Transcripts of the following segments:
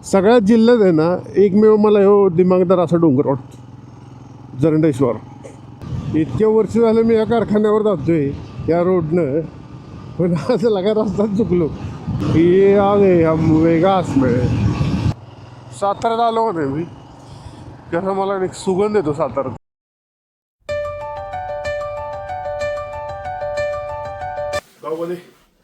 सगळ्यात जिल्ह्यात आहे ना एकमेव मला हो दिमागदार असा डोंगर वाटतो, जरंडेश्वर. इतक्या वर्ष झालं मी या कारखान्यावर जातोय या रोडनं, पण असं लगा रस्त्यात चुकलो. ये आगे हम वेगास में साताऱ्यात आलो नाही मी, कसं मला एक सुगंध येतो साताऱ्यात. गावमध्ये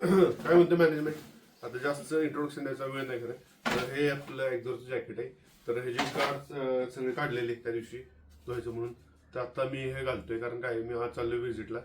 काय म्हणतं मॅनेजमेंट, आता जास्त इंट्रोडक्शन द्यायचा वेळ नाही खरं. तर हे आपलं एक्झॉस्ट जॅकेट आहे, तर हे जे कार्ड सगळे काढलेले त्या दिवशी धुवायचं म्हणून. तर आता मी हे घालतोय कारण काय मी आज चाललोय व्हिजिटला,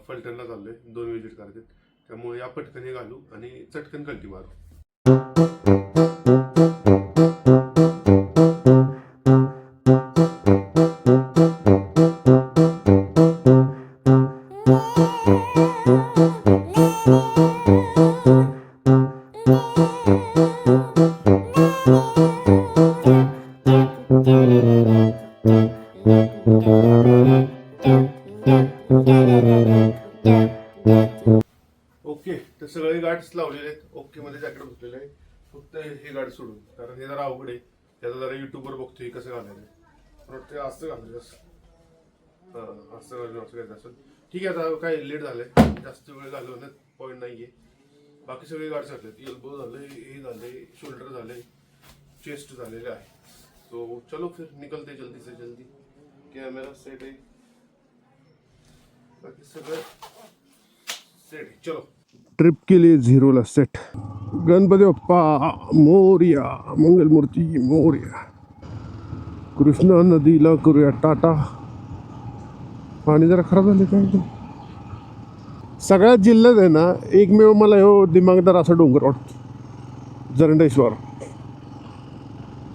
फलटणला चाललोय, 2 व्हिजिट करायचे. त्यामुळे या पटकन हे घालू आणि चटकन कल्टी मारू. ओके, तर सगळे गार्ड्स लावलेले आहेत. ओके मध्ये जॅकेट बसलेलं आहे, फक्त हे गार्ड सोडून, कारण हे जरा अवघड आहे. त्याचा जरा युट्यूबवर बघतोय कसं घालायचं, पण ते असं घालायचं, असं घालायचं असेल. ठीक आहे, आता काय लेट झालंय, जास्त वेळ घालवण्यात पॉईंट नाहीये. बाकी सगळे गार्ड्स घातलेत, एल्बो झाले, हे झाले, शोल्डर झाले, चेस्ट झालेले आहे. तो चलो फिर निकलते जल्दी से जल्दी. कॅमेरा सेट आहे, बाकी सगळं सेट आहे. चलो ट्रिप के लिए 0ला सेट. गणपती बाप्पा मोरया, मंगलमूर्ती मोरया. कृष्णा नदीला करूया टाटा. पाणी जरा खराब झाले काय. सगळ्यात जिल्ह्यात आहे ना एकमेव मला हो दिमागदार असा डोंगर वाटतो, जरंडेश्वर.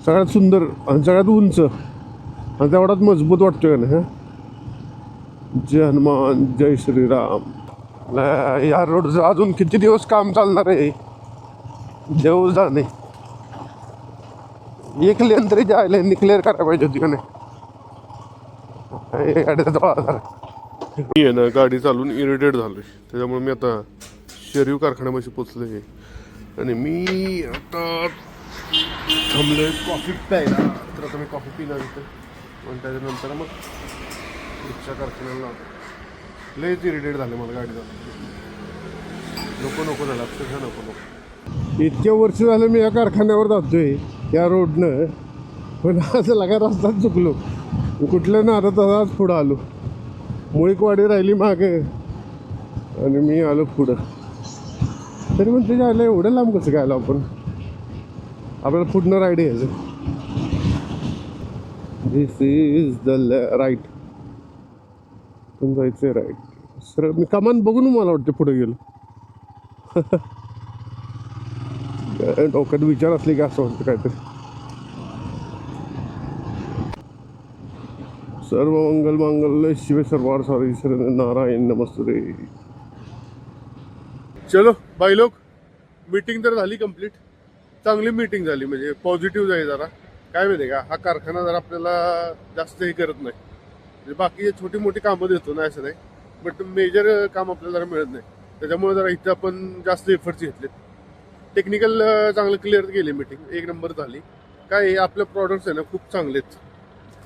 सगळ्यात सुंदर आणि सगळ्यात उंच आणि तेवढाच मजबूत वाटतोय का नाही. जय हनुमान जय श्रीराम. या रोडचं अजून किती दिवस काम चालणार आहे देव जाणे. एक लेन तरी जायला क्लिअर करायला पाहिजे होती का नाही. ना गाडी चालून इरिटेट झालोय, त्याच्यामुळे मी आता शेरीव कारखान्यापाशी पोचलोय आणि मी आता थांबलोय कॉफी प्यायला. तर आता मी कॉफी पिणार इथं आणि त्याच्यानंतर मग पुढच्या कारखान्याला लयच इरिटेट झालं मला गाडी चालू. नको झालं, अक्षरशः नको. इतक्या वर्ष झालं मी या कारखान्यावर जातोय या रोडनं, पण असं लगा रस्त्यात चुकलो. कुठलं ना आता आज पुढं आलो, मुळीकवाडी राहिली मागे आणि मी आलो पुढं. तरी पण त्याच्या आलं एवढं लांब कसं काय आलो आपण. आपल्याला पुढनं राईड यायचं. दिस इज द राईट. पण जायचं राईट. सर मी कमान बघून मला वाटतं पुढे गेलो. डोक्यात विचार असले की असं वाटतं काहीतरी. सर्व मंगल मांगल्य शिवे सर्वार सारी नारायण नमस्ते. चलो बाय लोक, मीटिंग तर झाली कंप्लीट. चांगली मीटिंग झाली, म्हणजे पॉझिटिव्ह आहे जरा. काय माहिती का, हा कारखाना जरा आपल्याला जास्त हे करत नाही. म्हणजे बाकी छोटी मोठी कामं देतो ना असं नाही, बट मेजर काम आपल्याला जरा मिळत नाही. त्याच्यामुळे जरा इथं आपण जास्त एफर्ट्स घेतले. टेक्निकल चांगलं क्लिअर केली मीटिंग, एक नंबर झाली. काय आपले प्रॉडक्ट्स आहे ना खूप चांगलेच,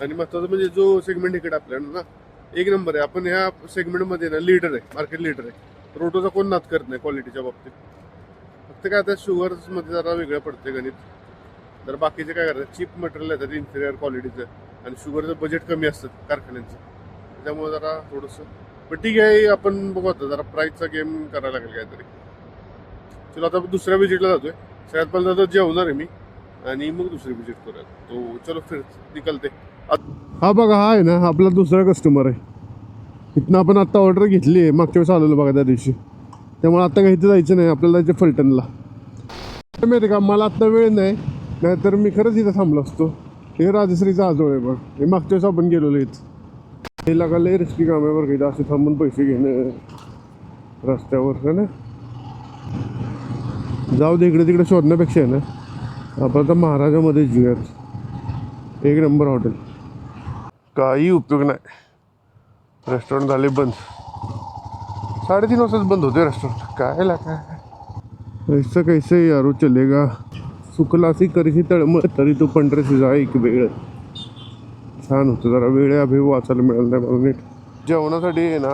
आणि महत्त्वाचं म्हणजे जो सेगमेंट इकडे आपल्याला ना एक नंबर आहे. आपण ह्या सेगमेंटमध्ये ना लीडर आहे, मार्केट लीडर आहे. रोटोचा कोण नाद करत नाही क्वालिटीच्या बाबतीत. फक्त काय आता शुगर्समध्ये जरा वेगळं पडते गणित. तर बाकीचे काय करतात, चीप मटेरियल येतात इन्फिरियर क्वालिटीचं, आणि शुगरचं बजेट कमी असतं कारखान्यांचं. त्याच्यामुळे जरा थोडंसं, पण ठीक आहे, आपण बघू आता जरा प्राईसचा गेम करायला लागेल काहीतरी. चला आता दुसऱ्या विजिटला जातोय. सगळ्यात पहिल्यांदा तर जेवणार आहे मी आणि मग दुसरी विजिट करूया. तो चलो फिर निकलते. हा बघा, हा आहे ना आपला दुसरा कस्टमर आहे. इथनं आपण आत्ता ऑर्डर घेतली आहे, मागच्या वेळेस आलेलो बघा त्या दिवशी. त्यामुळे आता काही इथं जायचं नाही, आपल्याला जायचं फलटणला. माहिती का, मला आत्ता वेळ नाही, नाहीतर मी खरंच इथं थांबलो असतो. हे राजश्रीचा आजोळ आहे बघ, हे मागच्या वेळेस आपण गेलेलो इथं. हे लगाले रिस्की काम आहे बरं का, असे थांबून पैसे घेणं रस्त्यावर का ना. जाऊ दे, इकडे तिकडे शोधण्यापेक्षा आहे ना आपण आता महाराजामध्ये जिऊयात. एक नंबर हॉटेल, काही उपयोग नाही. रेस्टॉरंट झाले बंद, 3:30 वाजताच बंद होते रेस्टॉरंट. काय ऐसा कैसे यारो चलेगा. सुकलासी करीशी तळमळ तरी तू पंढरीशी जा एक वेळ. छान होतं. जरा वेळ अभि वाचायला मिळालं नाही मला नीट. जेवणासाठी आहे ना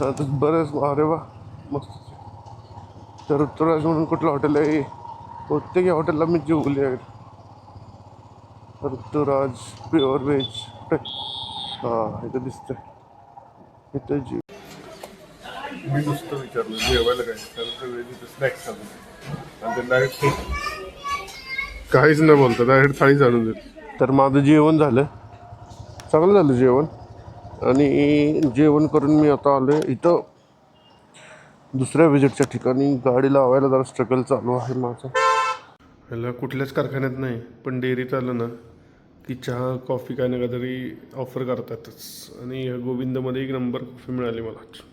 आता बरंच. अरे वा मस्त. तर ऋतुराज म्हणून कुठलं हॉटेल आहे. प्रत्येक हॉटेलला मी जेवले आहे. Rituraj pure veg. हां इथं दिसतंय. इथं मी नुसतं विचारलं जेवायला काय कारण वेळ स्नॅक्स आणून आणि ते डायरेक्ट काहीच नाही बोलतं डायरेक्ट थाळीच आणून देत. तर माझं जेवण झालं. चांगलं झालं जेवण. आणि जेवण करून मी आता आलो आहे इथं दुसऱ्या विजिटच्या ठिकाणी. गाडी लावायला जरा स्ट्रगल चालू आहे माझं. ह्याला कुठल्याच कारखान्यात नाही पण डेअरीत आलं ना की चहा कॉफी काय ना काहीतरी ऑफर करतातच. आणि गोविंदमध्ये एक नंबर कॉफी मिळाली मला.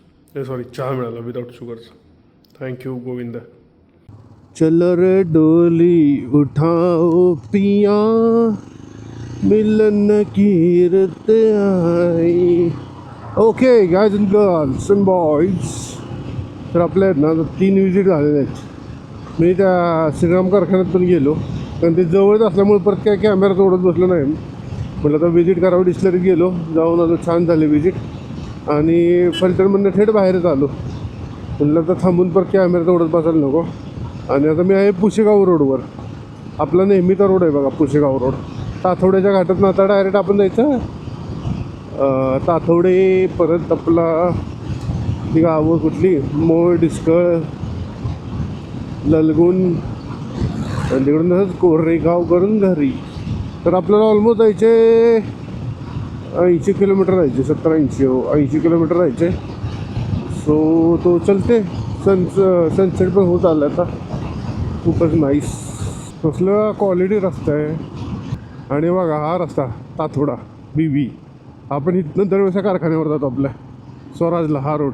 सॉरी चहा मिळाला विदाउट शुगरचा. थँक्यू गोविंद. चल रे डोली उठाओ पिया मिलन की रत आई. Okay guys and girls and boys. तर आपल्या आहेत ना 3 विजिट झालेले आहेत. मी त्या श्रीराम कारखान्यात पण गेलो कारण ते जवळच असल्यामुळे परत काय कॅमेरा तोडत बसलो नाही. म्हटलं आता विजिट करावं. डिस्लरीत गेलो जाऊन आलो. छान झाले विजिट. आणि फलटणमधनं थेट बाहेरच आलो. म्हटलं तर थांबून परत कॅमेरा तोडत बसायला नको. आणि आता मी आहे पुशेगाव रोडवर. आपला नेहमीचा रोड आहे बघा पुशेगाव रोड. ताथवड्याच्या घाटात ना आता डायरेक्ट आपण जायचं ताथवडे. परत आपला ती गावं कुठली मोळ डिस्कळ ललगुण आणि तिकडून तसंच कोरेगाव करून घरी. तर आपल्याला ऑलमोस्ट जायचे 80 किलोमीटर जायचे. 70-80 किलोमीटर जायचे. सो तो चलते. सनसेट पण होत आला आता. खूपच नाईस. कसलं क्वालिटी रस्ता आहे. आणि बघा हा रस्ता ताथोडा BB. आपण इथनं दरवेळेस कारखान्यावर जातो आपल्या स्वराजला. हा रोड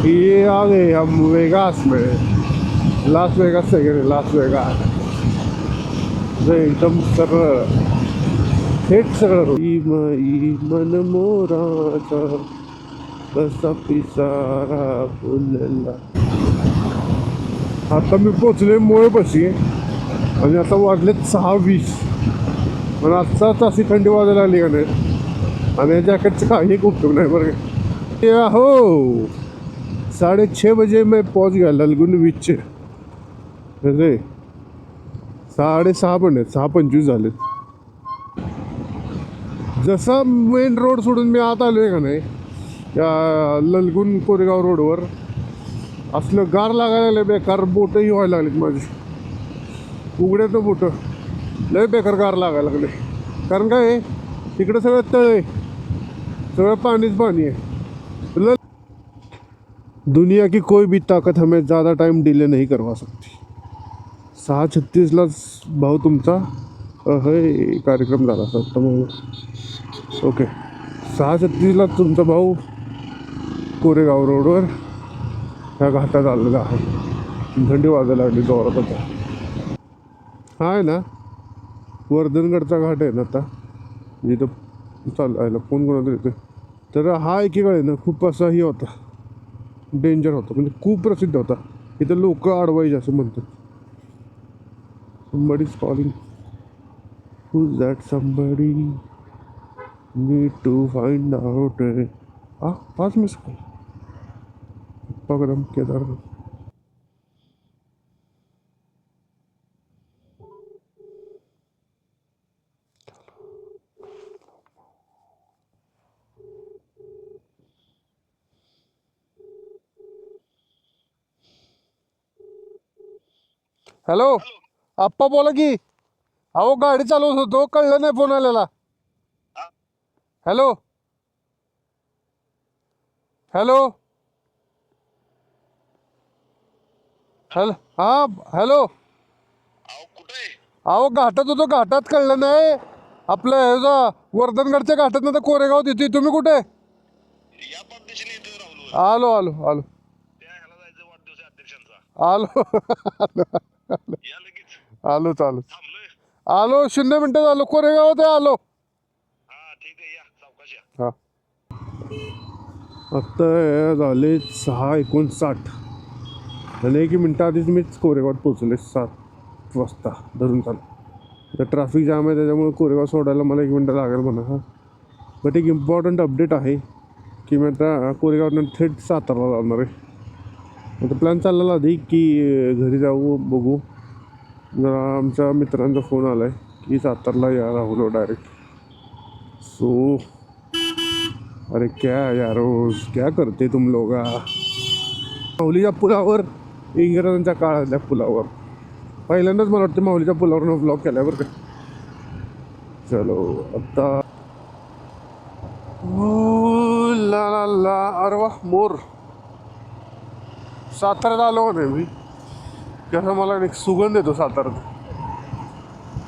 ये आ गए हम वेगास में. लास वेगास आहे. लास वेगास एकदम सरळ थेट सरळ. मन मोराचा कसा पिसारा फुलला. आता मी पोचले मोळपाशी आणि आता वाजलेत 6:20. पण आत्ताच अशी थंडी वाजायला लागली का नाही. आणि या जॅकेटचं काही उपयोग नाही बरं का. हो 6:30 बजे मैं पहुंच गया ललगुन बीच. अरे 6:30 पण आहेत. 6:25 झालेत. जसा मेन रोड सोडून मी आत आलो आहे का नाही या ललगुन कोरेगाव रोडवर असलं गार लागायला लागलं बेकार. बोटंही व्हायला लागलीत माझी. उघड्याचं बोटं लय बेकार गार लागायला लागले. कारण काय आहे तिकडं सगळं तळ आहे. सगळं पाणीच पाणी आहे. दुनिया की कोई भी ताकत हमें ज़्यादा टाइम डिले नहीं करवा सकती. 6:36लाच भाऊ तुमचा हे कार्यक्रम झाला असता मग. ओके 6:36लाच तुमचा भाऊ कोरेगाव रोडवर ह्या घाटात आलेला आहे. थंडी वाजायला लागली जोरात आता. हा आहे ना वर्धनगडचा घाट आहे ना आता इथं चालायला. फोन कोणाला येते. तर हा एकीकडे ना खूप असा ही होता डेंजर होता. म्हणजे खूप प्रसिद्ध होता. इथं लोक अडवायचे असं म्हणतात. somebody is calling. who's that somebody need to find out. पाच मिस कॉल पगडम केदार. हॅलो आप्पा बोला की. अहो गाडी चालवत होतो कळलं नाही फोन आलेला. हॅलो हॅलो हॅलो हां हॅलो. अहो घाटात होतो. घाटात कळलं नाही. आपलं ह्याचा वर्धनगडच्या घाटात ना तर कोरेगाव देते. तुम्ही कुठे. आलो आलो आलो आलो आलो चालू आलो. 0 मिनिटं झालो कोरेगावात आलो. हा आत्ता झाले 6:59 आणि 1 मिनटं आधीच मीच कोरेगावात पोचले 7 वाजता धरून चालू. तर ट्रॅफिक जाम आहे त्याच्यामुळे कोरेगाव सोडायला मला 1 मिनटं लागेल म्हणा. बट एक इम्पॉर्टंट अपडेट आहे की मी आता कोरेगावनं थेट सातारला जाणार आहे. आता प्लॅन चाललेला आधी की घरी जाऊ बघू. जरा आमच्या मित्रांचा फोन आला आहे की सातारला या राहुलो डायरेक्ट. सो अरे क्या यारो क्या करते तुम लोग. माहुलीच्या पुलावर इंग्रजांच्या काळातल्या पुलावर पहिल्यांदाच मला वाटतं माहुलीच्या पुलावरनं ब्लॉग केला बरं का. चलो आता ला ला ला अरे वा मोर. साताऱ्यात आलो नाही मी कसं मला एक सुगंध येतो साताऱ्यात.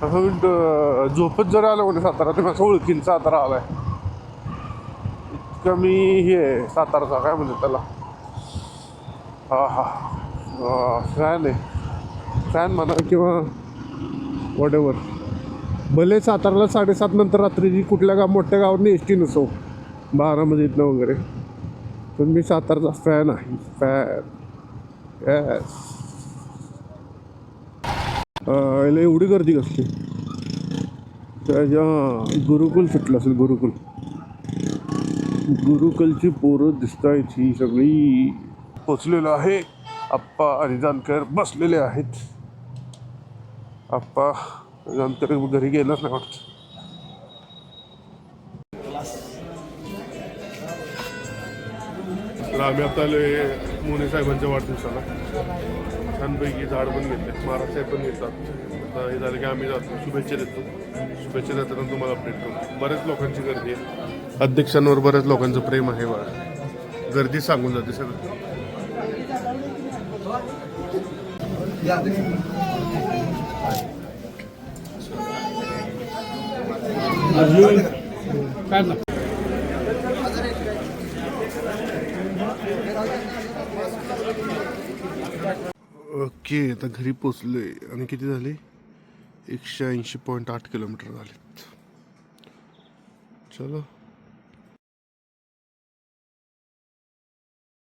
असं मी झोपत जर आलो म्हणे सातारा तर असं ओळखीन सातारा आलाय. इतकं मी हे साताराचा काय म्हणतात त्याला हा हा फॅन आहे. फॅन म्हणा किंवा वॉट एव्हर. भले साताराला 7:30 नंतर रात्रीची कुठल्या मोठ्या गावातनी एस टी नसो बारामतीतनं वगैरे पण मी सातारचा फॅन आहे. Fan yes. एवढी गर्दी कसली. त्याच्या गुरुकुल सुटलं असेल. गुरुकुलची पोरं दिसतायत ही सगळी. पोचलेलो आहे. आप्पा आणि जानकर बसलेले आहेत. आप्पा जानकर घरी गेलाच नाही वाटतं. तर आम्ही आता मोने साहेबांच्या वाढदिवसाला छानपैकी झाड पण घेतले. महाराज साहेब पण घेतात. आता हे झालं की आम्ही जातो शुभेच्छा देतो. शुभेच्छा देताना तुम्हाला अपडेट करतो. बऱ्याच लोकांची गर्दी आहे. अध्यक्षांवर बऱ्याच लोकांचं प्रेम आहे बघा. गर्दी सांगून जाते सगळं. ओके आता घरी पोचले आणि किती झाले 180.8 किलोमीटर झालेत. चलो